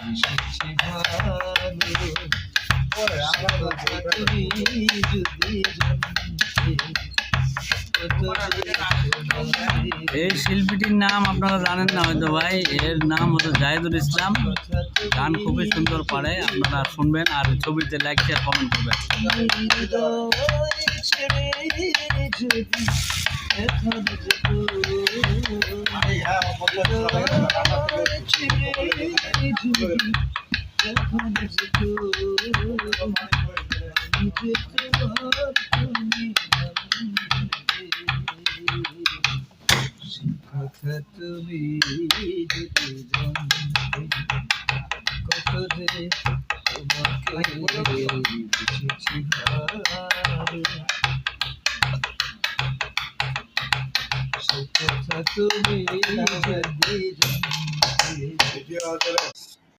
এসেছি ভালো তুমি যদি জানতে এই শিল্পীটির নাম আপনারা জানেন না হয়তো ভাই, এর নাম হলো জাহিদুল ইসলাম। গান খুবই সুন্দর পারে, আপনারা শুনবেন আর ছবিতে লাইক শেয়ার কমেন্ট করবেন। কথা তুমি যদি জানতে কত যে তোমাকে বুঝেছি ভালো সে কথা তুমি যদি